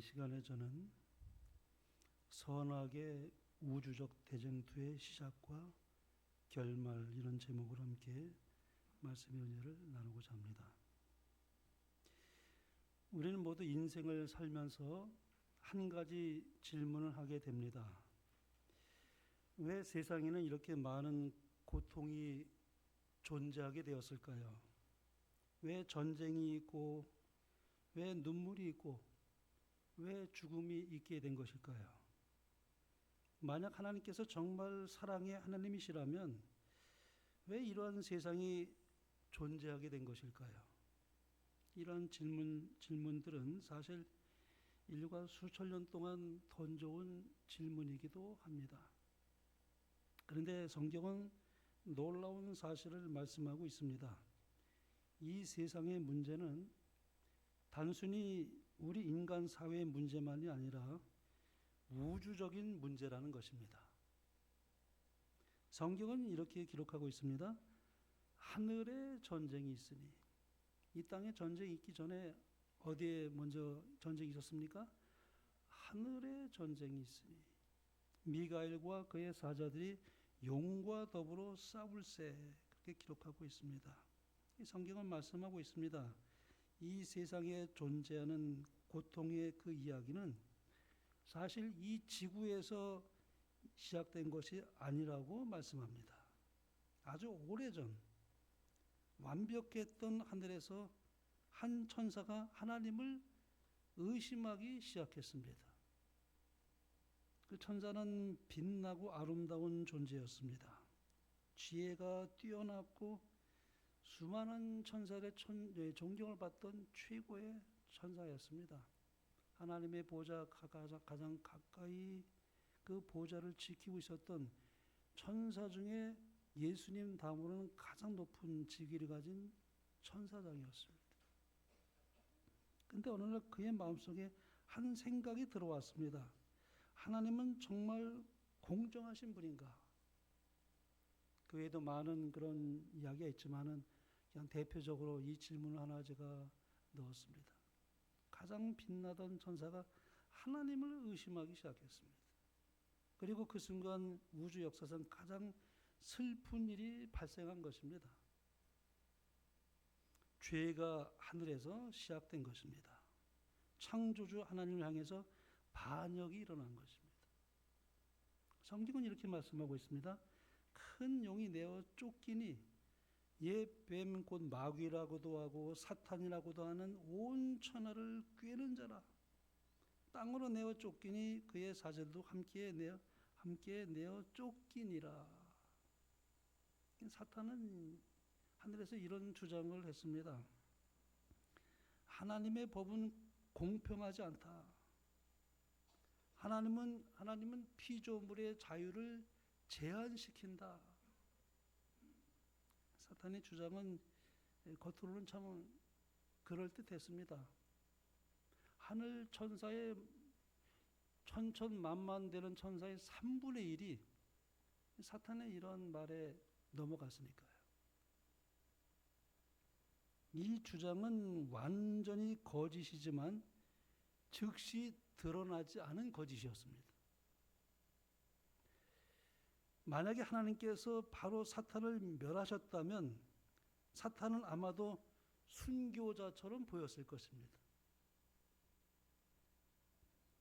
시간에 저는 선악의 우주적 대쟁투의 시작과 결말 이런 제목으로 함께 말씀의 은혜를 나누고자 합니다. 우리는 모두 인생을 살면서 한 가지 질문을 하게 됩니다. 왜 세상에는 이렇게 많은 고통이 존재하게 되었을까요? 왜 전쟁이 있고, 왜 눈물이 있고, 왜 죽음이 있게 된 것일까요? 만약 하나님께서 정말 사랑의 하나님이시라면 왜 이러한 세상이 존재하게 된 것일까요? 이러한 질문들은 사실 인류가 수천 년 동안 던져온 질문이기도 합니다. 그런데 성경은 놀라운 사실을 말씀하고 있습니다. 이 세상의 문제는 단순히 우리 인간 사회의 문제만이 아니라 우주적인 문제라는 것입니다. 성경은 이렇게 기록하고 있습니다. 하늘에 전쟁이 있으니, 이 땅에 전쟁이 있기 전에 어디에 먼저 전쟁이 있었습니까? 하늘에 전쟁이 있으니 미가엘과 그의 사자들이 용과 더불어 싸울세, 그렇게 기록하고 있습니다. 이 성경은 말씀하고 있습니다. 이 세상에 존재하는 고통의 그 이야기는 사실 이 지구에서 시작된 것이 아니라고 말씀합니다. 아주 오래전 완벽했던 하늘에서 한 천사가 하나님을 의심하기 시작했습니다. 그 천사는 빛나고 아름다운 존재였습니다. 지혜가 뛰어났고 수많은 천사들의 존경을 받던 최고의 천사였습니다. 하나님의 보좌 가장 가까이 그 보좌를 지키고 있었던 천사 중에 예수님 다음으로는 가장 높은 직위를 가진 천사장이었습니다. 그런데 어느 날 그의 마음속에 한 생각이 들어왔습니다. 하나님은 정말 공정하신 분인가? 그 외에도 많은 그런 이야기가 있지만은 그냥 대표적으로 이 질문을 하나 제가 넣었습니다. 가장 빛나던 천사가 하나님을 의심하기 시작했습니다. 그리고 그 순간 우주 역사상 가장 슬픈 일이 발생한 것입니다. 죄가 하늘에서 시작된 것입니다. 창조주 하나님을 향해서 반역이 일어난 것입니다. 성경은 이렇게 말씀하고 있습니다. 큰 용이 내어 쫓기니 옛 뱀 곧 마귀라고도 하고 사탄이라고도 하는 온 천하를 꿰는 자라. 땅으로 내어 쫓기니 그의 사제들도 함께 내어 쫓기니라. 사탄은 하늘에서 이런 주장을 했습니다. 하나님의 법은 공평하지 않다. 하나님은 피조물의 자유를 제한시킨다. 사탄의 주장은 겉으로는 참 그럴듯했습니다. 하늘 천사의 천천만만 되는 천사의 3분의 1이 사탄의 이런 말에 넘어갔으니까요. 이 주장은 완전히 거짓이지만 즉시 드러나지 않은 거짓이었습니다. 만약에 하나님께서 바로 사탄을 멸하셨다면 사탄은 아마도 순교자처럼 보였을 것입니다.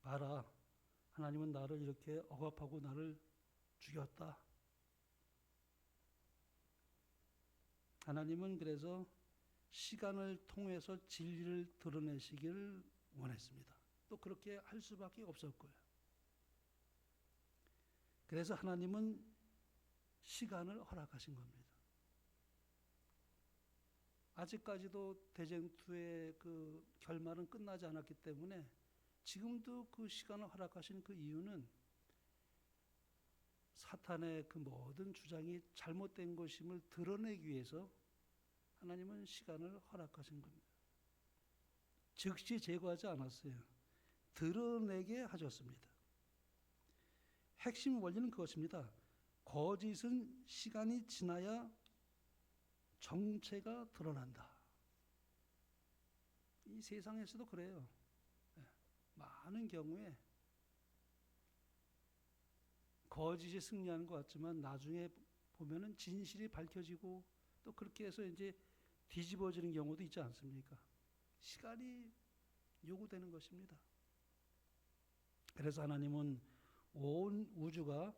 봐라, 하나님은 나를 이렇게 억압하고 나를 죽였다. 하나님은 그래서 시간을 통해서 진리를 드러내시기를 원했습니다. 또 그렇게 할 수밖에 없었고요. 그래서 하나님은 시간을 허락하신 겁니다. 아직까지도 대쟁투의 그 결말은 끝나지 않았기 때문에 지금도 그 시간을 허락하신 그 이유는 사탄의 그 모든 주장이 잘못된 것임을 드러내기 위해서 하나님은 시간을 허락하신 겁니다. 즉시 제거하지 않았어요. 드러내게 하셨습니다. 핵심 원리는 그것입니다. 거짓은 시간이 지나야 정체가 드러난다. 이 세상에서도 그래요. 많은 경우에 거짓이 승리하는 것 같지만 나중에 보면은 진실이 밝혀지고 또 그렇게 해서 이제 뒤집어지는 경우도 있지 않습니까? 시간이 요구되는 것입니다. 그래서 하나님은 온 우주가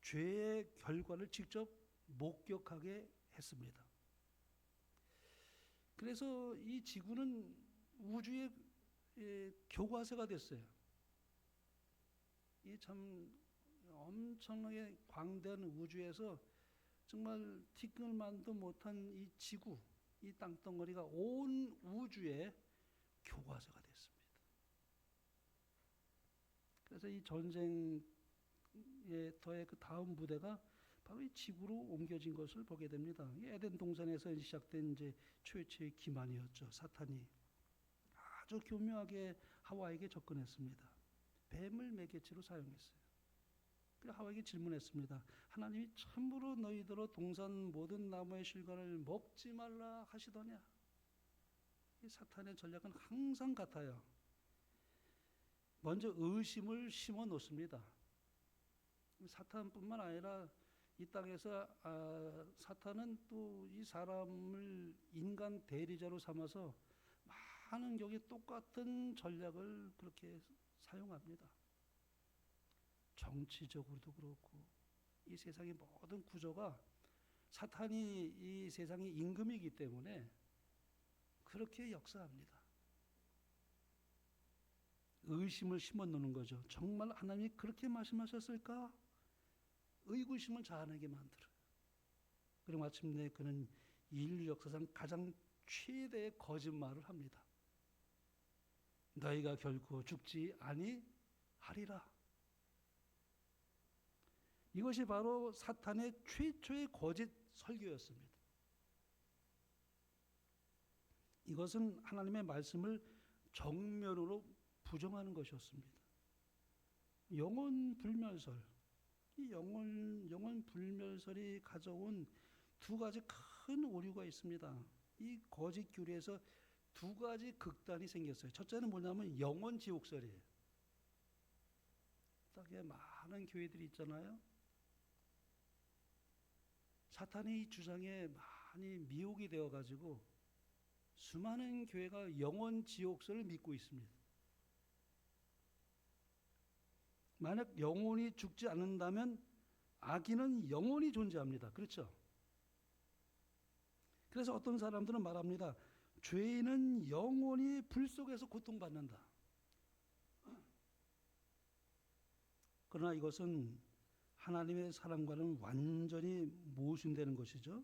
죄의 결과를 직접 목격하게 했습니다. 그래서 이 지구는 우주의 교과서가 됐어요. 이 참 엄청나게 광대한 우주에서 정말 티끌만도 못한 이 지구, 이 땅덩어리가 온 우주의 교과서가 됐습니다. 그래서 이 전쟁의 더의 그 다음 무대가 바로 이 지구로 옮겨진 것을 보게 됩니다. 에덴 동산에서 시작된 이제 최초의 기만이었죠. 사탄이 아주 교묘하게 하와에게 접근했습니다. 뱀을 매개체로 사용했어요. 그래서 하와에게 질문했습니다. 하나님이 참으로 너희더러 동산 모든 나무의 실과를 먹지 말라 하시더냐? 이 사탄의 전략은 항상 같아요. 먼저 의심을 심어 놓습니다. 사탄뿐만 아니라 이 땅에서 사탄은 또 이 사람을 인간 대리자로 삼아서 많은 경우에 똑같은 전략을 그렇게 사용합니다. 정치적으로도 그렇고 이 세상의 모든 구조가 사탄이 이 세상의 임금이기 때문에 그렇게 역사합니다. 의심을 심어 놓는 거죠. 정말 하나님이 그렇게 말씀하셨을까? 의구심을 자아내게 만들어요. 그리고 마침내 그는 인류 역사상 가장 최대의 거짓말을 합니다. 너희가 결코 죽지 아니하리라. 이것이 바로 사탄의 최초의 거짓 설교였습니다. 이것은 하나님의 말씀을 정면으로 부정하는 것이었습니다. 영혼 불멸설, 이 영혼 불멸설이 가져온 두 가지 큰 오류가 있습니다. 이 거짓 교리에서 두 가지 극단이 생겼어요. 첫째는 뭐냐면 영혼 지옥설이에요. 땅에 많은 교회들이 있잖아요. 사탄의 이 주장에 많이 미혹이 되어가지고 수많은 교회가 영혼 지옥설을 믿고 있습니다. 만약 영혼이 죽지 않는다면 악인은 영원히 존재합니다. 그렇죠? 그래서 어떤 사람들은 말합니다. 죄인은 영원히 불 속에서 고통받는다. 그러나 이것은 하나님의 사랑과는 완전히 모순되는 것이죠.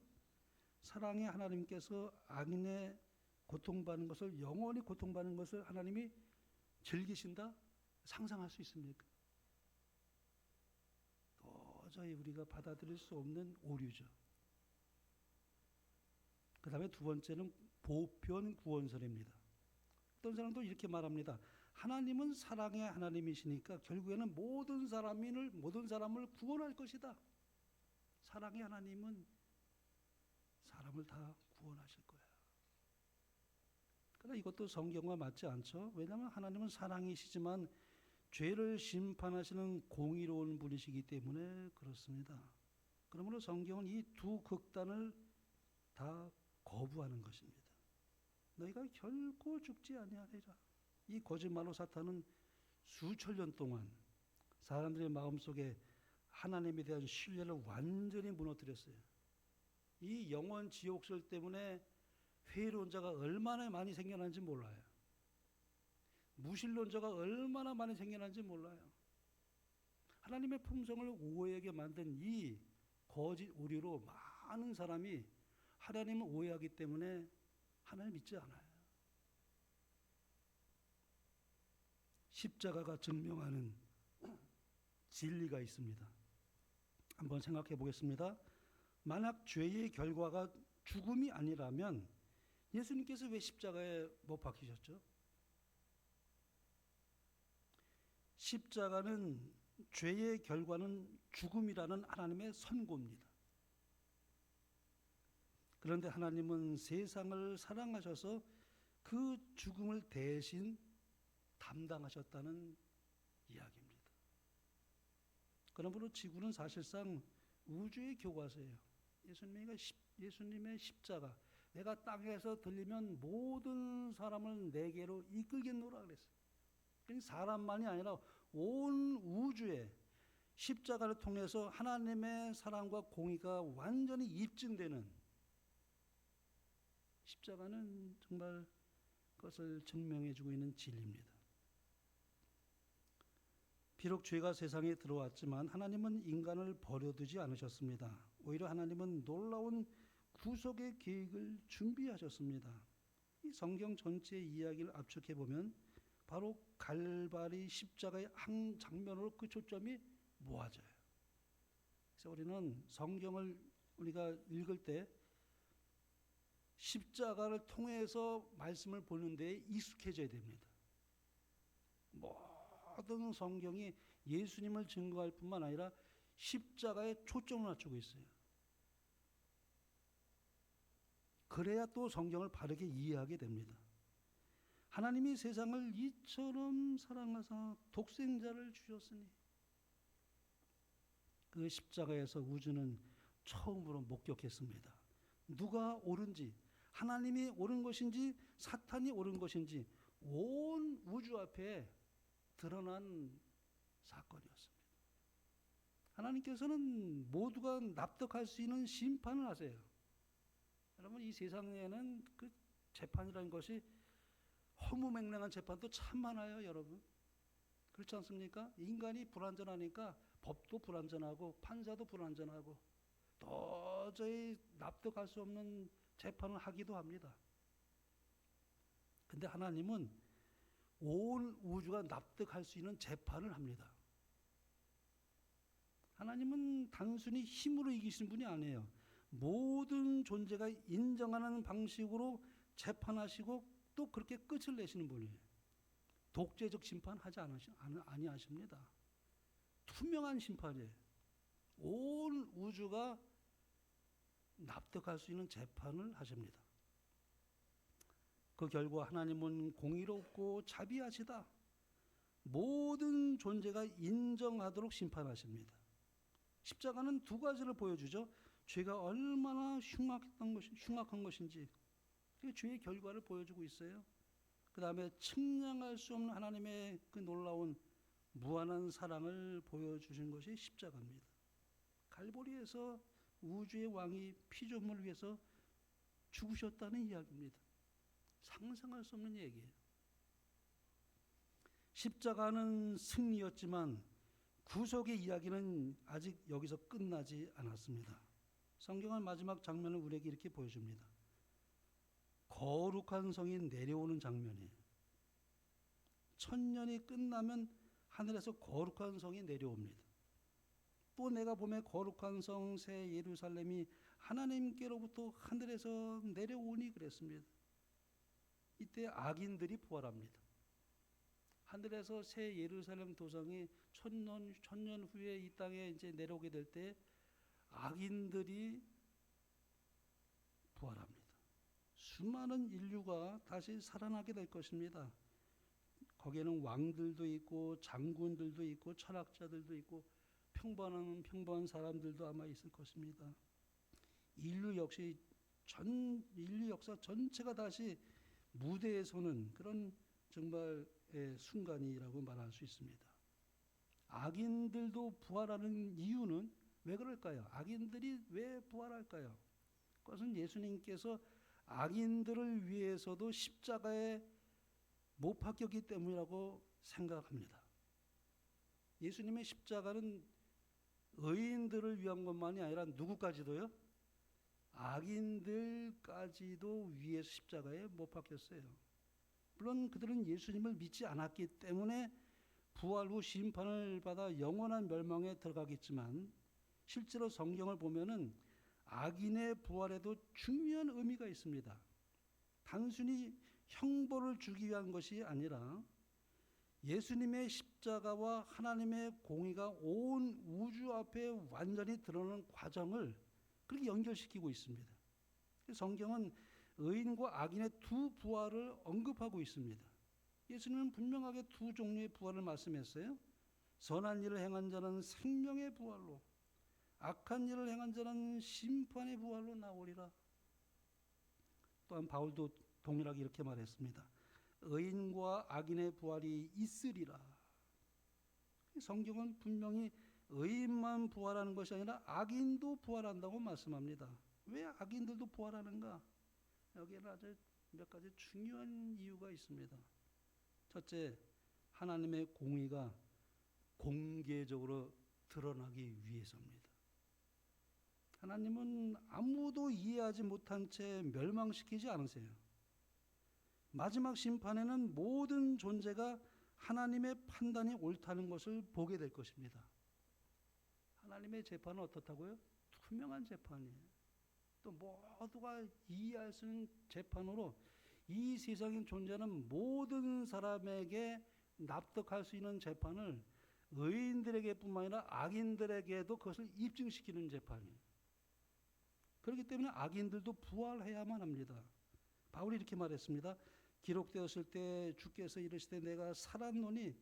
사랑의 하나님께서 악인의 고통받는 것을, 영원히 고통받는 것을 하나님이 즐기신다? 상상할 수 있습니까? 도저히 우리가 받아들일 수 없는 오류죠. 그 다음에 두 번째는 보편 구원설입니다. 어떤 사람도 이렇게 말합니다. 하나님은 사랑의 하나님이시니까 결국에는 모든 사람을 구원할 것이다. 사랑의 하나님은 사람을 다 구원하실 거야. 그러나 이것도 성경과 맞지 않죠. 왜냐하면 하나님은 사랑이시지만 죄를 심판하시는 공의로운 분이시기 때문에 그렇습니다. 그러므로 성경은 이 두 극단을 다 거부하는 것입니다. 너희가 결코 죽지 아니하리라. 이 거짓말로 사탄은 수천 년 동안 사람들의 마음속에 하나님에 대한 신뢰를 완전히 무너뜨렸어요. 이 영원 지옥설 때문에 회의론자가 얼마나 많이 생겨난지 몰라요. 무신론자가 얼마나 많이 생겨난지 몰라요. 하나님의 품성을 오해하게 만든 이 거짓 오류로 많은 사람이 하나님을 오해하기 때문에 하나님을 믿지 않아요. 십자가가 증명하는 진리가 있습니다. 한번 생각해 보겠습니다. 만약 죄의 결과가 죽음이 아니라면 예수님께서 왜 십자가에 못 박히셨죠? 십자가는 죄의 결과는 죽음이라는 하나님의 선고입니다. 그런데 하나님은 세상을 사랑하셔서 그 죽음을 대신 감당하셨다는 이야기입니다. 그러므로 지구는 사실상 우주의 교과서예요. 예수님의 십자가, 내가 땅에서 들리면 모든 사람을 내게로 이끌겠노라 그랬어요. 그러니까 사람만이 아니라 온 우주에 십자가를 통해서 하나님의 사랑과 공의가 완전히 입증되는, 십자가는 정말 그것을 증명해주고 있는 진리입니다. 비록 죄가 세상에 들어왔지만 하나님은 인간을 버려두지 않으셨습니다. 오히려 하나님은 놀라운 구속의 계획을 준비하셨습니다. 이 성경 전체의 이야기를 압축해보면 바로 갈바리 십자가의 한 장면으로 그 초점이 모아져요. 그래서 우리는 성경을 우리가 읽을 때 십자가를 통해서 말씀을 보는 데 익숙해져야 됩니다. 모든 성경이 예수님을 증거할 뿐만 아니라 십자가에 초점을 맞추고 있어요. 그래야 또 성경을 바르게 이해하게 됩니다. 하나님이 세상을 이처럼 사랑하사 독생자를 주셨으니, 그 십자가에서 우주는 처음으로 목격했습니다. 누가 옳은지, 하나님이 옳은 것인지 사탄이 옳은 것인지 온 우주 앞에 드러난 사건이었습니다. 하나님께서는 모두가 납득할 수 있는 심판을 하세요. 여러분, 이 세상에는 그 재판이라는 것이 허무맹랑한 재판도 참 많아요, 여러분. 그렇지 않습니까? 인간이 불완전하니까 법도 불완전하고 판사도 불완전하고 도저히 납득할 수 없는 재판을 하기도 합니다. 근데 하나님은 온 우주가 납득할 수 있는 재판을 합니다. 하나님은 단순히 힘으로 이기시는 분이 아니에요. 모든 존재가 인정하는 방식으로 재판하시고 또 그렇게 끝을 내시는 분이에요. 독재적 심판하지 아니하십니다. 투명한 심판이에요. 온 우주가 납득할 수 있는 재판을 하십니다. 그 결과 하나님은 공의롭고 자비하시다. 모든 존재가 인정하도록 심판하십니다. 십자가는 두 가지를 보여주죠. 죄가 얼마나 흉악한 것인지, 그 죄의 결과를 보여주고 있어요. 그 다음에 측량할 수 없는 하나님의 그 놀라운 무한한 사랑을 보여주신 것이 십자가입니다. 갈보리에서 우주의 왕이 피조물을 위해서 죽으셨다는 이야기입니다. 상상할 수 없는 얘기예요. 십자가는 승리였지만 구속의 이야기는 아직 여기서 끝나지 않았습니다. 성경은 마지막 장면을 우리에게 이렇게 보여줍니다. 거룩한 성이 내려오는 장면이에요. 천년이 끝나면 하늘에서 거룩한 성이 내려옵니다. 또 내가 보면 거룩한 성 새 예루살렘이 하나님께로부터 하늘에서 내려오니 그랬습니다. 이때 악인들이 부활합니다. 하늘에서 새 예루살렘 도성이 천년 후에 이 땅에 이제 내려오게 될 때 악인들이 부활합니다. 수많은 인류가 다시 살아나게 될 것입니다. 거기에는 왕들도 있고 장군들도 있고 철학자들도 있고 평범한 사람들도 아마 있을 것입니다. 인류 역사 전체가 다시 무대에 서는 그런 정말 순간이라고 말할 수 있습니다. 악인들도 부활하는 이유는 왜 그럴까요? 악인들이 왜 부활할까요? 그것은 예수님께서 악인들을 위해서도 십자가에 못 박혔기 때문이라고 생각합니다. 예수님의 십자가는 의인들을 위한 것만이 아니라 누구까지도요? 악인들까지도 위해서 십자가에 못 박혔어요. 물론 그들은 예수님을 믿지 않았기 때문에 부활 후 심판을 받아 영원한 멸망에 들어가겠지만 실제로 성경을 보면은 악인의 부활에도 중요한 의미가 있습니다. 단순히 형벌을 주기 위한 것이 아니라 예수님의 십자가와 하나님의 공의가 온 우주 앞에 완전히 드러나는 과정을 그렇게 연결시키고 있습니다. 성경은 의인과 악인의 두 부활을 언급하고 있습니다. 예수님은 분명하게 두 종류의 부활을 말씀했어요. 선한 일을 행한 자는 생명의 부활로, 악한 일을 행한 자는 심판의 부활로 나오리라. 또한 바울도 동일하게 이렇게 말했습니다. 의인과 악인의 부활이 있으리라. 성경은 분명히 의인만 부활하는 것이 아니라 악인도 부활한다고 말씀합니다. 왜 악인들도 부활하는가? 여기에는 아주 몇 가지 중요한 이유가 있습니다. 첫째, 하나님의 공의가 공개적으로 드러나기 위해서입니다. 하나님은 아무도 이해하지 못한 채 멸망시키지 않으세요. 마지막 심판에는 모든 존재가 하나님의 판단이 옳다는 것을 보게 될 것입니다. 하나님의 재판은 어떻다고요? 투명한 재판이에요. 또 모두가 이해할 수 있는 재판으로 이 세상에 존재하는 모든 사람에게 납득할 수 있는 재판을 의인들에게뿐만 아니라 악인들에게도 그것을 입증시키는 재판이에요. 그렇기 때문에 악인들도 부활해야만 합니다. 바울이 이렇게 말했습니다. 기록되었을 때 주께서 이르시되 내가 살았노니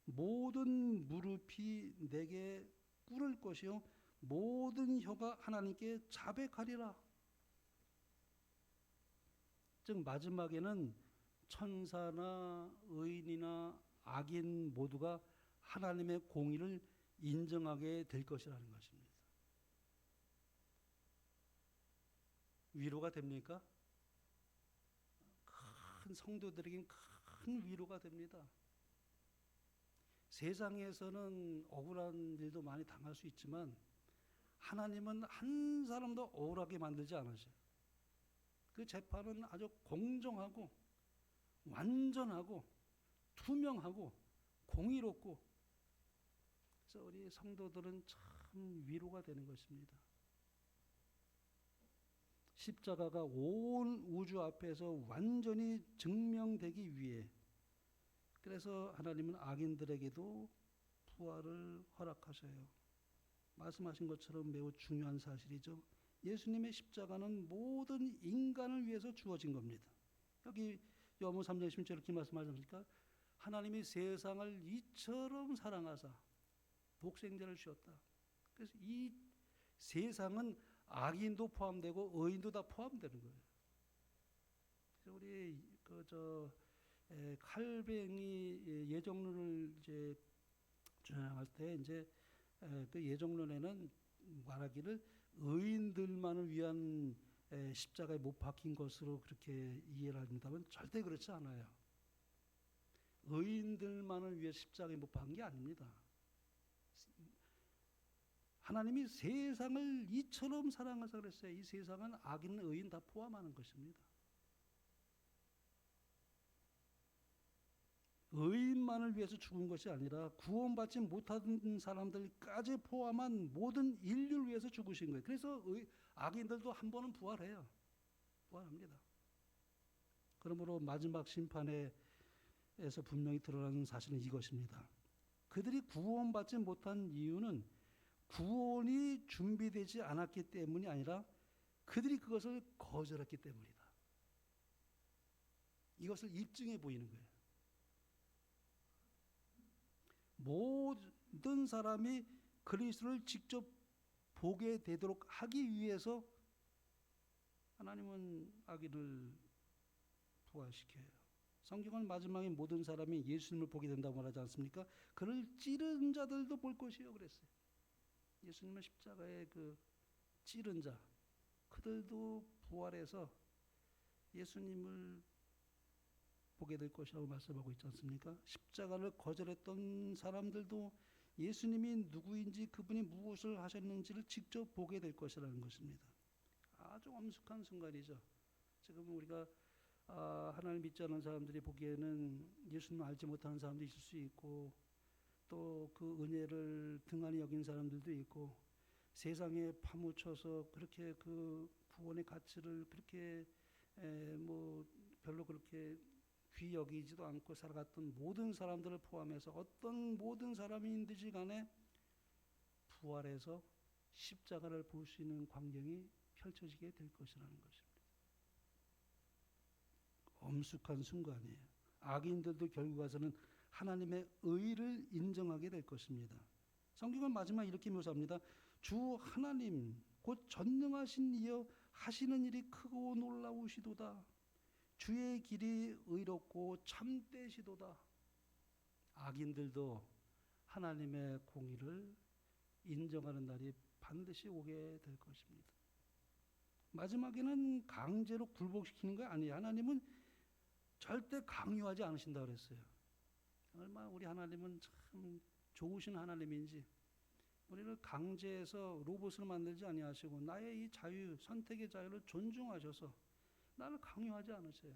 모든 무릎이 내게 꿇을 것이요 모든 혀가 하나님께 자백하리라. 즉 마지막에는 천사나 의인이나 악인 모두가 하나님의 공의를 인정하게 될 것이라는 것입니다. 위로가 됩니까? 큰 성도들에겐 큰 위로가 됩니다. 세상에서는 억울한 일도 많이 당할 수 있지만 하나님은 한 사람도 억울하게 만들지 않으셔요. 그 재판은 아주 공정하고 완전하고 투명하고 공의롭고, 그래서 우리 성도들은 참 위로가 되는 것입니다. 십자가가 온 우주 앞에서 완전히 증명되기 위해, 그래서 하나님은 악인들에게도 부활을 허락하셔요. 말씀하신 것처럼 매우 중요한 사실이죠. 예수님의 십자가는 모든 인간을 위해서 주어진 겁니다. 여기 요한복음 3장 16절 이렇게 말씀하지 않습니까? 하나님이 세상을 이처럼 사랑하사 독생자를 주셨다. 그래서 이 세상은 악인도 포함되고 의인도 다 포함되는 거예요. 그래서 우리 칼뱅이 예정론을 이제 주장할 때 이제 그 예정론에는 말하기를 의인들만을 위한 십자가에 못 박힌 것으로 그렇게 이해를 합니다만 절대 그렇지 않아요. 의인들만을 위해 십자가에 못 박은 게 아닙니다. 하나님이 세상을 이처럼 사랑하사 그랬어요. 이 세상은 악인, 의인 다 포함하는 것입니다. 의인만을 위해서 죽은 것이 아니라 구원받지 못한 사람들까지 포함한 모든 인류를 위해서 죽으신 거예요. 그래서 악인들도 한 번은 부활해요. 부활합니다. 그러므로 마지막 심판에서 분명히 드러나는 사실은 이것입니다. 그들이 구원받지 못한 이유는 구원이 준비되지 않았기 때문이 아니라 그들이 그것을 거절했기 때문이다. 이것을 입증해 보이는 거예요. 모든 사람이 그리스도를 직접 보게 되도록 하기 위해서 하나님은 악인을 부활시켜요. 성경은 마지막에 모든 사람이 예수님을 보게 된다고 말하지 않습니까? 그를 찌른 자들도 볼 것이요 그랬어요. 예수님은 십자가의 그 찌른 자, 그들도 부활해서 예수님을 보게 될 것이라고 말씀하고 있지 않습니까? 십자가를 거절했던 사람들도 예수님이 누구인지 그분이 무엇을 하셨는지를 직접 보게 될 것이라는 것입니다. 아주 엄숙한 순간이죠. 지금 우리가 하나님 믿지 않는 사람들이 보기에는 예수님을 알지 못하는 사람도 있을 수 있고 또 그 은혜를 등한히 여긴 사람들도 있고 세상에 파묻혀서 그렇게 그 구원의 가치를 그렇게 뭐 별로 그렇게 귀 여기지도 않고 살아갔던 모든 사람들을 포함해서 어떤 모든 사람인지 간에 부활해서 십자가를 볼 수 있는 광경이 펼쳐지게 될 것이라는 것입니다. 엄숙한 순간이에요. 악인들도 결국 가서는 하나님의 의를 인정하게 될 것입니다. 성경은 마지막 이렇게 묘사합니다. 주 하나님 곧 전능하신 이여 하시는 일이 크고 놀라우시도다. 주의 길이 의롭고 참되시도다. 악인들도 하나님의 공의를 인정하는 날이 반드시 오게 될 것입니다. 마지막에는 강제로 굴복시키는 거 아니에요. 하나님은 절대 강요하지 않으신다 그랬어요. 얼마나 우리 하나님은 참 좋으신 하나님인지, 우리를 강제해서 로봇을 만들지 아니하시고 나의 이 자유, 선택의 자유를 존중하셔서 나를 강요하지 않으세요.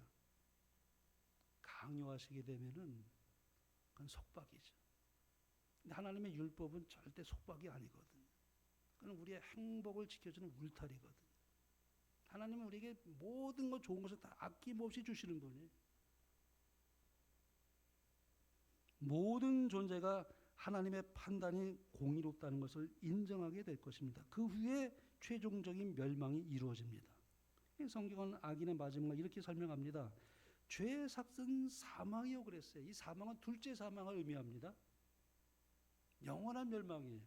강요하시게 되면은 그건 속박이죠. 근데 하나님의 율법은 절대 속박이 아니거든요. 그건 우리의 행복을 지켜주는 울타리거든요. 하나님은 우리에게 모든 것 좋은 것을 다 아낌없이 주시는 분이에요. 모든 존재가 하나님의 판단이 공의롭다는 것을 인정하게 될 것입니다. 그 후에 최종적인 멸망이 이루어집니다. 성경은 악인의 마지막을 이렇게 설명합니다. 죄의 삭은 사망이요 그랬어요. 이 사망은 둘째 사망을 의미합니다. 영원한 멸망이에요.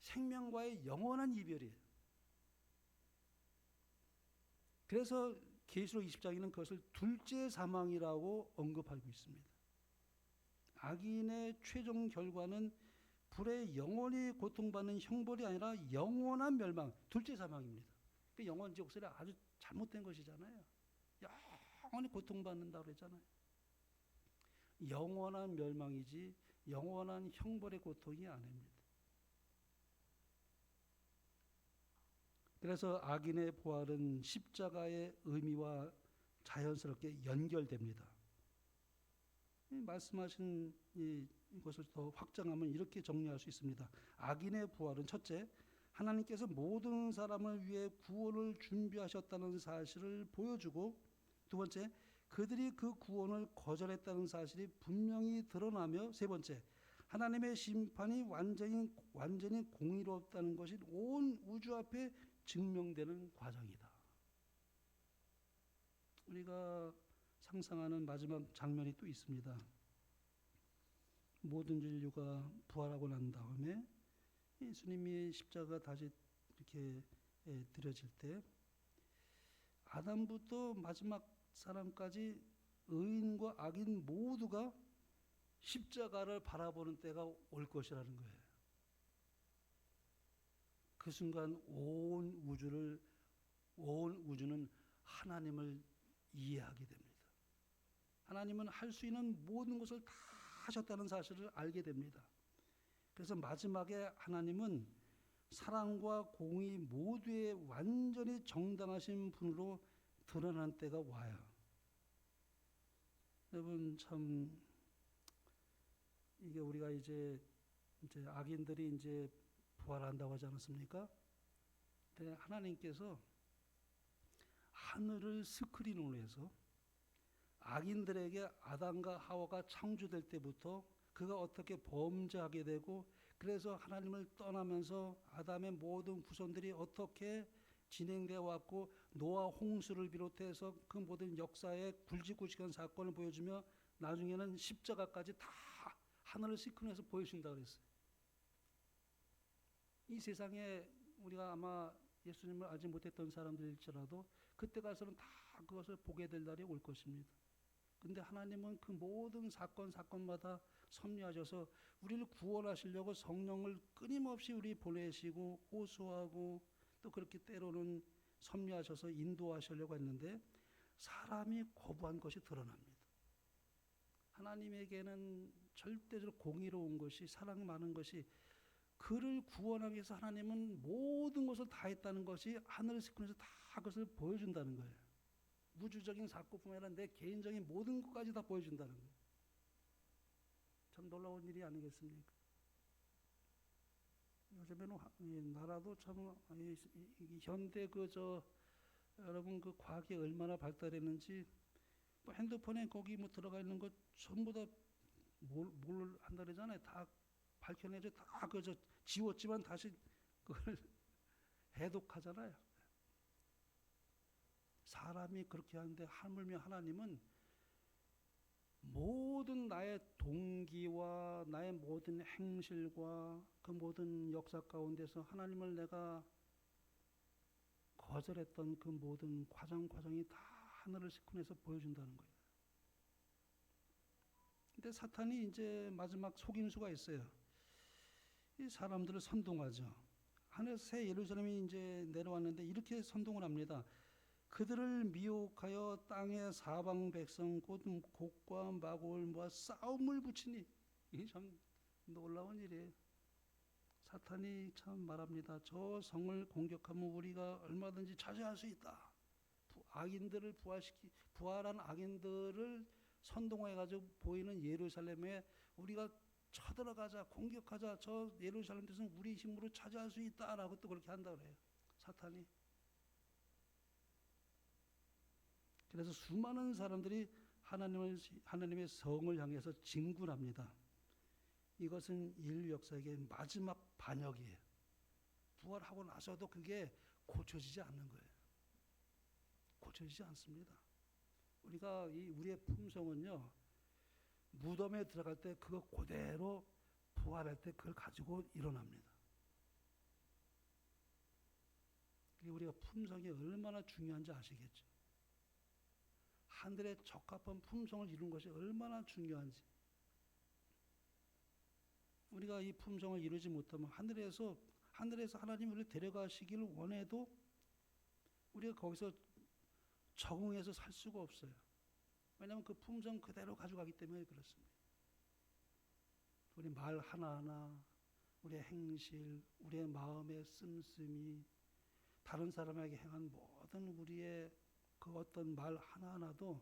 생명과의 영원한 이별이에요. 그래서 계시록 20장에는 그것을 둘째 사망이라고 언급하고 있습니다. 악인의 최종 결과는 불에 영원히 고통받는 형벌이 아니라 영원한 멸망, 둘째 사망입니다. 그 영원 지옥설이 아주 잘못된 것이잖아요. 영원히 고통받는다고 그랬잖아요. 영원한 멸망이지 영원한 형벌의 고통이 아닙니다. 그래서 악인의 부활은 십자가의 의미와 자연스럽게 연결됩니다. 말씀하신 이것을 더 확장하면 이렇게 정리할 수 있습니다. 악인의 부활은 첫째, 하나님께서 모든 사람을 위해 구원을 준비하셨다는 사실을 보여주고, 두 번째, 그들이 그 구원을 거절했다는 사실이 분명히 드러나며, 세 번째, 하나님의 심판이 완전히 공의롭다는 것이 온 우주 앞에 증명되는 과정이다. 우리가 상상하는 마지막 장면이 또 있습니다. 모든 인류가 부활하고 난 다음에 예수님이 십자가 다시 이렇게 드려질 때 아담부터 마지막 사람까지 의인과 악인 모두가 십자가를 바라보는 때가 올 것이라는 거예요. 그 순간 온 우주는 하나님을 이해하게 됩니다. 하나님은 할 수 있는 모든 것을 다 하셨다는 사실을 알게 됩니다. 그래서 마지막에 하나님은 사랑과 공의 모두에 완전히 정당하신 분으로 드러난 때가 와요. 여러분 참 이게 우리가 이제 악인들이 이제 부활한다고 하지 않았습니까? 근데 하나님께서 하늘을 스크린으로 해서 악인들에게 아담과 하와가 창조될 때부터 그가 어떻게 범죄하게 되고, 그래서 하나님을 떠나면서 아담의 모든 후손들이 어떻게 진행되어 왔고, 노아 홍수를 비롯해서 그 모든 역사의 굵직굵직한 사건을 보여주며 나중에는 십자가까지 다 하늘을 스크린해서 보여준다 그랬어요. 이 세상에 우리가 아마 예수님을 알지 못했던 사람들일지라도 그때 가서는 다 그것을 보게 될 날이 올 것입니다. 근데 하나님은 그 모든 사건마다 섭리하셔서 우리를 구원하시려고 성령을 끊임없이 우리 보내시고 호소하고, 또 그렇게 때로는 섭리하셔서 인도하시려고 했는데 사람이 거부한 것이 드러납니다. 하나님에게는 절대적으로 공의로운 것이, 사랑이 많은 것이, 그를 구원하기 위해서 하나님은 모든 것을 다 했다는 것이 하늘의 스크린에서 다 그것을 보여준다는 거예요. 우주적인 사건뿐만 아니라 내 개인적인 모든 것까지 다 보여준다는 거예요. 참 놀라운 일이 아니겠습니까? 요즘에는 나라도 참 현대 여러분 그 과학이 얼마나 발달했는지, 뭐 핸드폰에 거기 뭐 들어가 있는 것 전부 다 뭘 한다 그러잖아요. 다 밝혀내죠. 다 지웠지만 다시 그걸 해독하잖아요. 사람이 그렇게 하는데 하물며 하나님은 모든 나의 동기와 나의 모든 행실과 그 모든 역사 가운데서 하나님을 내가 거절했던 그 모든 과정이 다 하늘을 시큰해서 보여준다는 거예요. 근데 사탄이 이제 마지막 속임수가 있어요. 이 사람들을 선동하죠. 하늘에서 새 예루살렘이 이제 내려왔는데 이렇게 선동을 합니다. 그들을 미혹하여 땅의 사방 백성 곧 곡과 마골 모아 싸움을 붙이니. 이게 참 놀라운 일이에요. 사탄이 참 말합니다. 저 성을 공격하면 우리가 얼마든지 차지할 수 있다. 악인들을 부활한 악인들을 선동해가지고 보이는 예루살렘에 우리가 쳐들어가자, 공격하자, 저 예루살렘 뜻은 우리 힘으로 차지할 수 있다라고 또 그렇게 한다 그래요. 사탄이. 그래서 수많은 사람들이 하나님의 성을 향해서 진군합니다. 이것은 인류 역사의 마지막 반역이에요. 부활하고 나서도 그게 고쳐지지 않는 거예요. 고쳐지지 않습니다. 우리가 우리의 품성은요, 무덤에 들어갈 때 그거 그대로 부활할 때 그걸 가지고 일어납니다. 우리가 품성이 얼마나 중요한지 아시겠죠? 하늘에 적합한 품성을 이루는 것이 얼마나 중요한지. 우리가 이 품성을 이루지 못하면 하늘에서 하나님 우리를 데려가시기를 원해도 우리가 거기서 적응해서 살 수가 없어요. 왜냐하면 그 품성 그대로 가져가기 때문에 그렇습니다. 우리 말 하나하나, 우리의 행실, 우리의 마음의 씀씀이, 다른 사람에게 행한 모든 우리의 그 어떤 말 하나하나도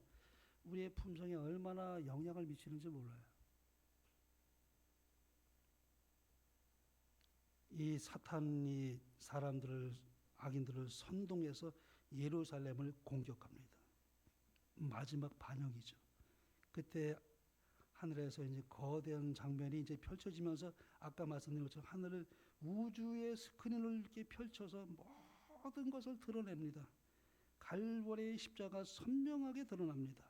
우리의 품성에 얼마나 영향을 미치는지 몰라요. 이 사탄이 악인들을 선동해서 예루살렘을 공격합니다. 마지막 반역이죠. 그때 하늘에서 이제 거대한 장면이 이제 펼쳐지면서 아까 말씀드린 것처럼 하늘을 우주의 스크린을 이렇게 펼쳐서 모든 것을 드러냅니다. 갈보리의 십자가 선명하게 드러납니다.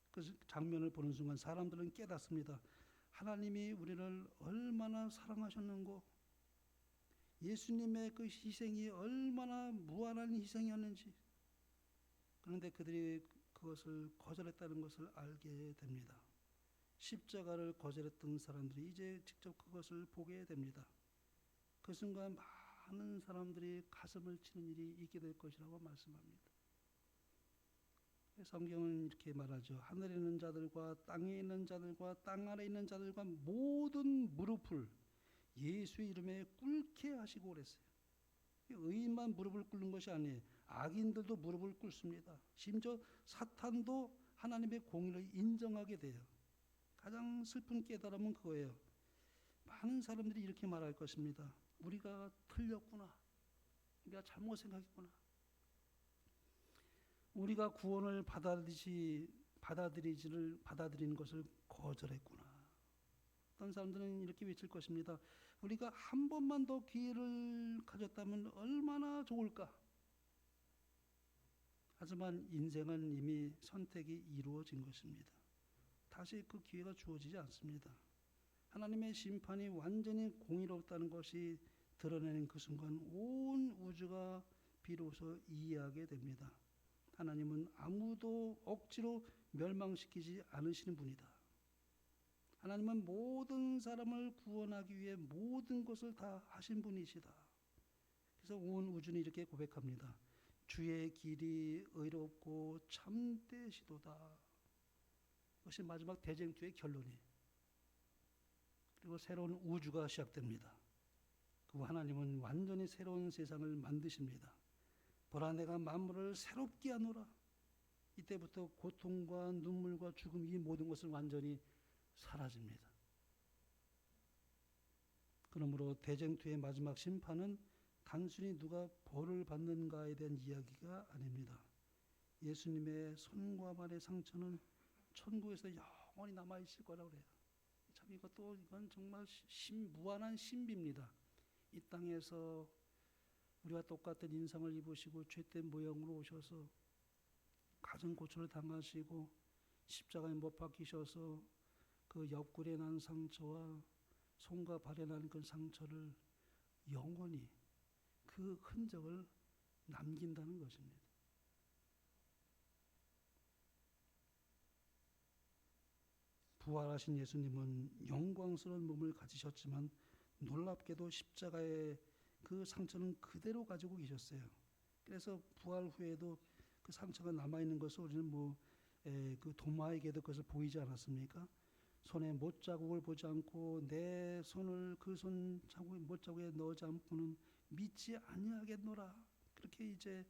그 장면을 보는 순간 사람들은 깨닫습니다. 하나님이 우리를 얼마나 사랑하셨는고, 예수님의 그 희생이 얼마나 무한한 희생이었는지. 그런데 그들이 그것을 거절했다는 것을 알게 됩니다. 십자가를 거절했던 사람들이 이제 직접 그것을 보게 됩니다. 그 순간 많은 사람들이 가슴을 치는 일이 있게 될 것이라고 말씀합니다. 성경은 이렇게 말하죠. 하늘에 있는 자들과 땅에 있는 자들과 땅 아래 있는 자들과 모든 무릎을 예수 이름에 꿇게 하시고 그랬어요. 의인만 무릎을 꿇는 것이 아니에요. 악인들도 무릎을 꿇습니다. 심지어 사탄도 하나님의 공의를 인정하게 돼요. 가장 슬픈 깨달음은 그거예요. 많은 사람들이 이렇게 말할 것입니다. 우리가 틀렸구나. 우리가 잘못 생각했구나. 우리가 구원을 받아들이는 것을 거절했구나. 어떤 사람들은 이렇게 외칠 것입니다. 우리가 한 번만 더 기회를 가졌다면 얼마나 좋을까? 하지만 인생은 이미 선택이 이루어진 것입니다. 다시 그 기회가 주어지지 않습니다. 하나님의 심판이 완전히 공의롭다는 것이 드러내는 그 순간 온 우주가 비로소 이해하게 됩니다. 하나님은 아무도 억지로 멸망시키지 않으시는 분이다. 하나님은 모든 사람을 구원하기 위해 모든 것을 다 하신 분이시다. 그래서 온 우주는 이렇게 고백합니다. 주의 길이 의롭고 참되시도다. 그것이 마지막 대쟁투의 결론이에요. 그리고 새로운 우주가 시작됩니다. 그 하나님은 완전히 새로운 세상을 만드십니다. 보라 내가 만물을 새롭게 하노라. 이때부터 고통과 눈물과 죽음 이 모든 것은 완전히 사라집니다. 그러므로 대쟁투의 마지막 심판은 단순히 누가 벌을 받는가에 대한 이야기가 아닙니다. 예수님의 손과 발의 상처는 천국에서 영원히 남아있을 거라고 그래요. 참 이건 정말 무한한 신비입니다. 이 땅에서 우리와 똑같은 인상을 입으시고 죄된 모형으로 오셔서 가정 고초를 당하시고 십자가에 못 박히셔서 그 옆구리에 난 상처와 손과 발에 난 그 상처를 영원히 그 흔적을 남긴다는 것입니다. 부활하신 예수님은 영광스러운 몸을 가지셨지만 놀랍게도 십자가의 그 상처는 그대로 가지고 계셨어요. 그래서 부활 후에도 그 상처가 남아있는 것을 우리는 그 도마에게도 그것을 보이지 않았습니까? 손에 못자국을 보지 않고 내 손을 그 손자국 못자국에 넣지 않고는 믿지 아니하겠노라. 그렇게 이제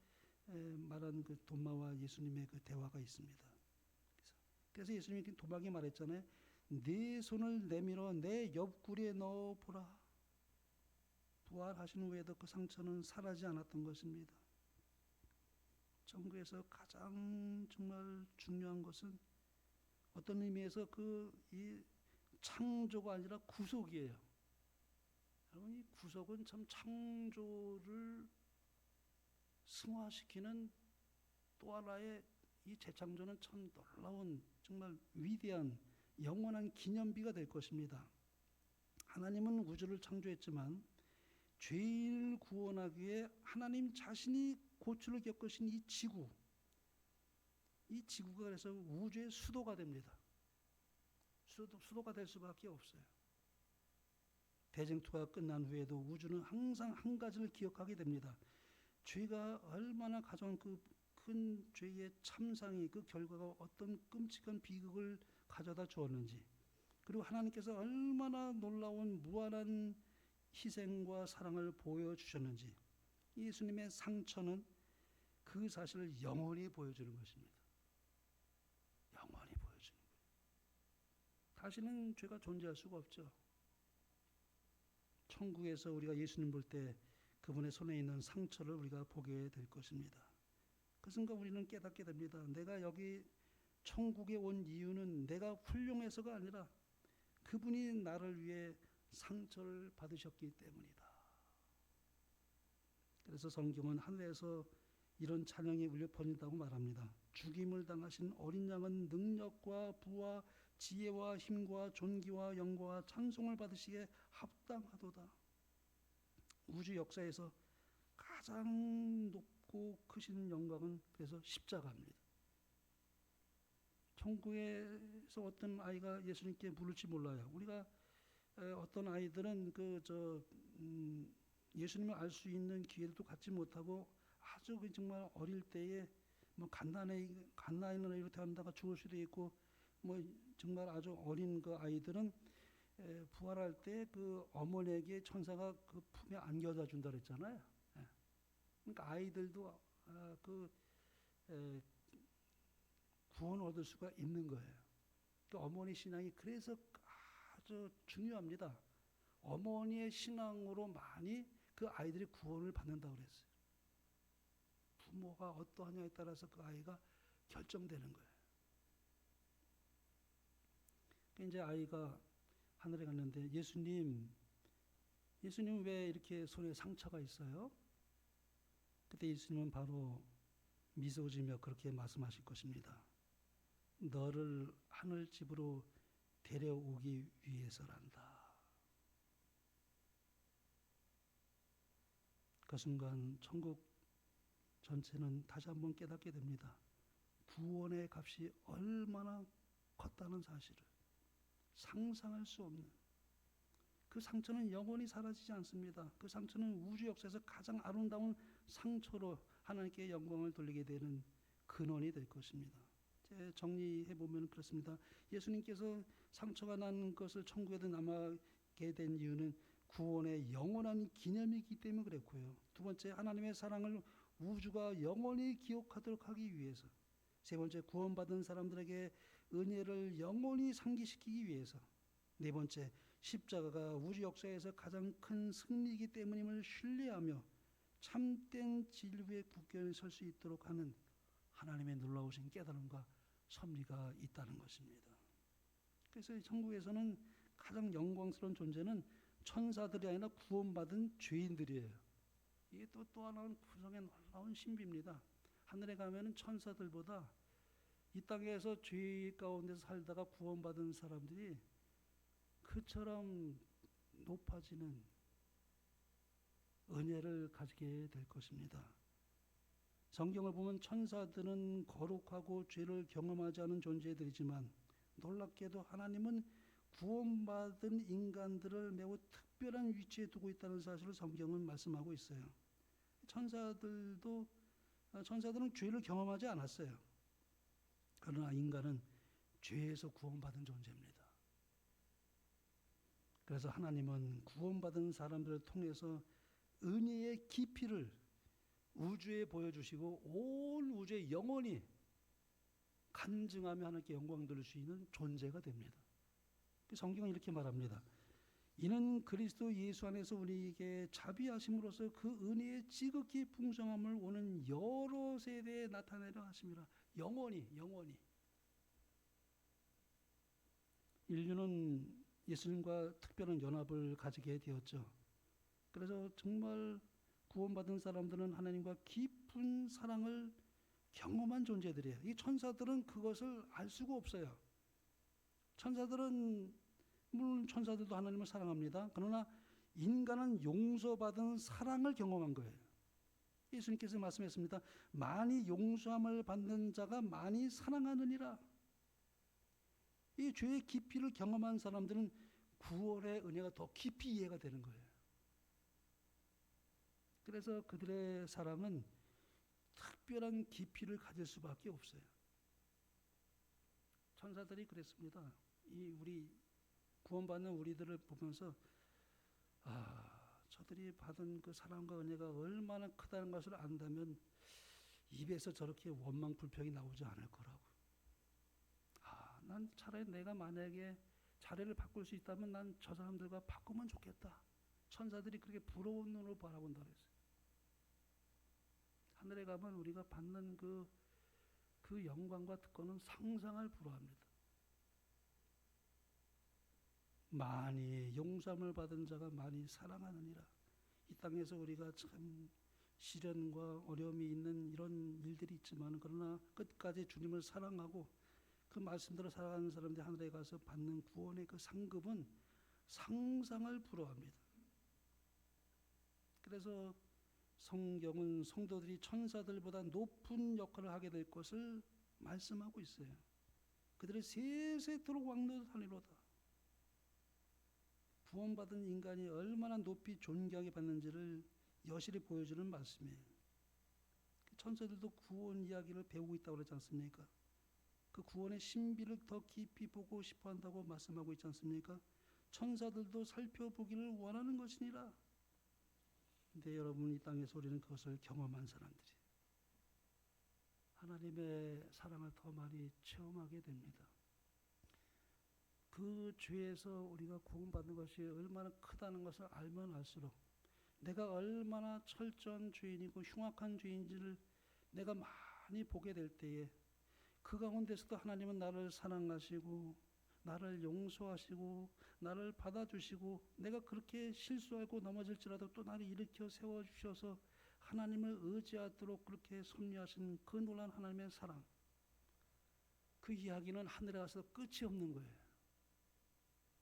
말한 그 도마와 예수님의 그 대화가 있습니다. 그래서 예수님이 도마에게 말했잖아요. 네 손을 내밀어 내 옆구리에 넣어 보라. 부활하신 후에도 그 상처는 사라지지 않았던 것입니다. 천국에서 가장 정말 중요한 것은 어떤 의미에서 이 창조가 아니라 구속이에요. 여러분, 이 구속은 참 창조를 승화시키는 또 하나의 이 재창조는 참 놀라운 정말 위대한 영원한 기념비가 될 것입니다. 하나님은 우주를 창조했지만 죄인을 구원하기 위해 하나님 자신이 고초를 겪으신 이 지구가 그래서 우주의 수도가 됩니다. 수도가 될 수밖에 없어요. 대쟁투가 끝난 후에도 우주는 항상 한 가지를 기억하게 됩니다. 죄가 얼마나 가져온 그 큰 죄의 참상이 그 결과가 어떤 끔찍한 비극을 가져다 주었는지, 그리고 하나님께서 얼마나 놀라운 무한한 희생과 사랑을 보여주셨는지, 예수님의 상처는 그 사실을 영원히 보여주는 것입니다. 영원히 보여주는 거예요. 다시는 죄가 존재할 수가 없죠. 천국에서 우리가 예수님 볼 때 그분의 손에 있는 상처를 우리가 보게 될 것입니다. 그 순간 우리는 깨닫게 됩니다. 내가 여기 천국에 온 이유는 내가 훌륭해서가 아니라 그분이 나를 위해 상처를 받으셨기 때문이다. 그래서 성경은 하늘에서 이런 찬양이 울려 퍼진다고 말합니다. 죽임을 당하신 어린 양은 능력과 부와 지혜와 힘과 존귀와 영광과 찬송을 받으시기에 합당하도다. 우주 역사에서 가장 높고 크신 영광은 그래서 십자가입니다. 천국에서 어떤 아이가 예수님께 물을지 몰라요. 우리가 어떤 아이들은 예수님을 알 수 있는 기회도 갖지 못하고 아주 정말 어릴 때에 갓나이는 이렇게 한다가 죽을 수도 있고, 정말 아주 어린 그 아이들은 부활할 때 그 어머니에게 천사가 그 품에 안겨다 준다 그랬잖아요. 그러니까 아이들도 구원 얻을 수가 있는 거예요. 그 어머니 신앙이 그래서 아주 중요합니다. 어머니의 신앙으로 많이 그 아이들이 구원을 받는다고 그랬어요. 부모가 어떠하냐에 따라서 그 아이가 결정되는 거예요. 이제 아이가 하늘에 갔는데 예수님 왜 이렇게 손에 상처가 있어요? 그때 예수님은 바로 미소 지으며 그렇게 말씀하실 것입니다. 너를 하늘집으로 데려오기 위해서란다. 그 순간 천국 전체는 다시 한번 깨닫게 됩니다. 구원의 값이 얼마나 컸다는 사실을 상상할 수 없는, 그 상처는 영원히 사라지지 않습니다. 그 상처는 우주 역사에서 가장 아름다운 상처로 하나님께 영광을 돌리게 되는 근원이 될 것입니다. 정리해보면 그렇습니다. 예수님께서 상처가 난 것을 천국에도 남아게 된 이유는 구원의 영원한 기념이기 때문에 그랬고요. 두 번째, 하나님의 사랑을 우주가 영원히 기억하도록 하기 위해서. 세 번째, 구원받은 사람들에게 은혜를 영원히 상기시키기 위해서. 네 번째, 십자가가 우주 역사에서 가장 큰 승리이기 때문임을 신뢰하며 참된 진리의 국경에 설 수 있도록 하는 하나님의 놀라우신 깨달음과 섭리가 있다는 것입니다. 그래서 천국에서는 가장 영광스러운 존재는 천사들이 아니라 구원받은 죄인들이에요. 이게 또 하나는 구성의 놀라운 신비입니다. 하늘에 가면은 천사들보다 이 땅에서 죄 가운데 살다가 구원받은 사람들이 그처럼 높아지는 은혜를 가지게 될 것입니다. 성경을 보면 천사들은 거룩하고 죄를 경험하지 않은 존재들이지만 놀랍게도 하나님은 구원받은 인간들을 매우 특별한 위치에 두고 있다는 사실을 성경은 말씀하고 있어요. 천사들은 죄를 경험하지 않았어요. 그러나 인간은 죄에서 구원받은 존재입니다. 그래서 하나님은 구원받은 사람들을 통해서 은혜의 깊이를 우주에 보여주시고 온 우주에 영원히 간증하며 하나님께 영광 돌릴 수 있는 존재가 됩니다. 성경은 이렇게 말합니다. 이는 그리스도 예수 안에서 우리에게 자비하심으로써 그 은혜의 지극히 풍성함을 오는 여러 세대에 나타내려 하심이라. 영원히. 인류는 예수님과 특별한 연합을 가지게 되었죠. 그래서 정말 구원받은 사람들은 하나님과 깊은 사랑을 경험한 존재들이에요. 이 천사들은 그것을 알 수가 없어요. 물론 천사들도 하나님을 사랑합니다. 그러나 인간은 용서받은 사랑을 경험한 거예요. 예수님께서 말씀했습니다. 많이 용서함을 받는 자가 많이 사랑하느니라. 이 죄의 깊이를 경험한 사람들은 구원의 은혜가 더 깊이 이해가 되는 거예요. 그래서 그들의 사랑은 특별한 깊이를 가질 수밖에 없어요. 천사들이 그랬습니다. 우리 구원받는 우리들을 보면서 저들이 받은 그 사랑과 은혜가 얼마나 크다는 것을 안다면 입에서 저렇게 원망 불평이 나오지 않을 거라고. 난 차라리 내가 만약에 자리를 바꿀 수 있다면 난 저 사람들과 바꾸면 좋겠다. 천사들이 그렇게 부러운 눈으로 바라본다 그랬어요. 하늘에 가면 우리가 받는 그 영광과 특권은 상상을 불허합니다. 많이 용서함을 받은 자가 많이 사랑하느니라. 이 땅에서 우리가 참 시련과 어려움이 있는 이런 일들이 있지만 그러나 끝까지 주님을 사랑하고 그 말씀대로 살아가는 사람들이 하늘에 가서 받는 구원의 그 상급은 상상을 불허합니다. 그래서 성경은 성도들이 천사들보다 높은 역할을 하게 될 것을 말씀하고 있어요. 그들의 세세토록 왕노릇하리로다. 구원받은 인간이 얼마나 높이 존경하게 받는지를 여실히 보여주는 말씀이에요. 천사들도 구원 이야기를 배우고 있다고 그러지 않습니까? 그 구원의 신비를 더 깊이 보고 싶어 한다고 말씀하고 있지 않습니까? 천사들도 살펴보기를 원하는 것이니라. 근데 여러분, 이 땅에서 우리는 그것을 경험한 사람들이 하나님의 사랑을 더 많이 체험하게 됩니다. 그 죄에서 우리가 구원받는 것이 얼마나 크다는 것을 알면 알수록 내가 얼마나 철저한 죄인이고 흉악한 죄인지를 내가 많이 보게 될 때에 그 가운데서도 하나님은 나를 사랑하시고 나를 용서하시고 나를 받아주시고 내가 그렇게 실수하고 넘어질지라도 또 나를 일으켜 세워주셔서 하나님을 의지하도록 그렇게 섭리하신 그 놀라운 하나님의 사랑, 그 이야기는 하늘에 가서 끝이 없는 거예요.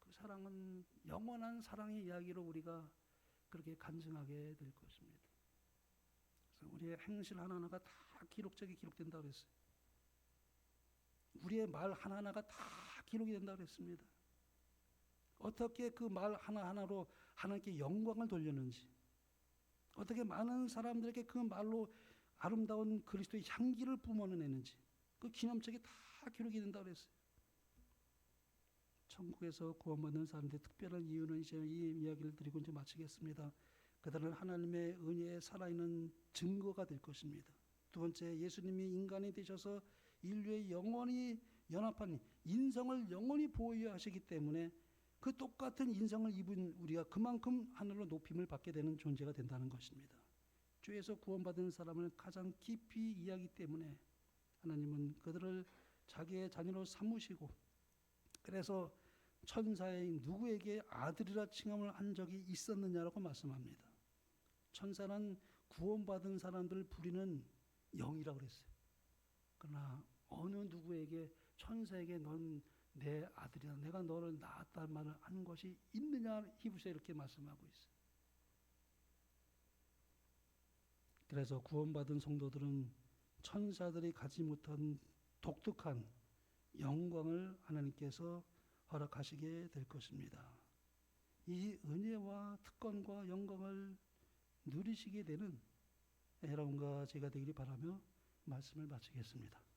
그 사랑은 영원한 사랑의 이야기로 우리가 그렇게 간증하게 될 것입니다. 그래서 우리의 행실 하나하나가 다 기록적이 기록된다고 그랬어요. 우리의 말 하나하나가 다 기록이 된다고 그랬습니다. 어떻게 그 말 하나하나로 하나님께 영광을 돌렸는지, 어떻게 많은 사람들에게 그 말로 아름다운 그리스도의 향기를 뿜어내는지 그 기념책이 다 기록이 된다고 그랬어요. 천국에서 구원받는 사람들의 특별한 이유는 이제 이 이야기를 드리고 이제 마치겠습니다. 그들은 하나님의 은혜에 살아있는 증거가 될 것입니다. 두 번째, 예수님이 인간이 되셔서 인류의 영원히 연합한 인성을 영원히 보유하시기 때문에 그 똑같은 인성을 입은 우리가 그만큼 하늘로 높임을 받게 되는 존재가 된다는 것입니다. 죄에서 구원받은 사람을 가장 깊이 이해하기 때문에 하나님은 그들을 자기의 자녀로 삼으시고, 그래서 천사의 누구에게 아들이라 칭함을 한 적이 있었느냐라고 말씀합니다. 천사는 구원받은 사람들을 부리는 영이라고 그랬어요. 그러나 어느 누구에게 천사에게 넌 내 아들이다. 내가 너를 낳았다는 말을 한 것이 있느냐 히브리서에 이렇게 말씀하고 있어요. 그래서 구원받은 성도들은 천사들이 가지 못한 독특한 영광을 하나님께서 허락하시게 될 것입니다. 이 은혜와 특권과 영광을 누리시게 되는 여러분과 제가 되기를 바라며 말씀을 마치겠습니다.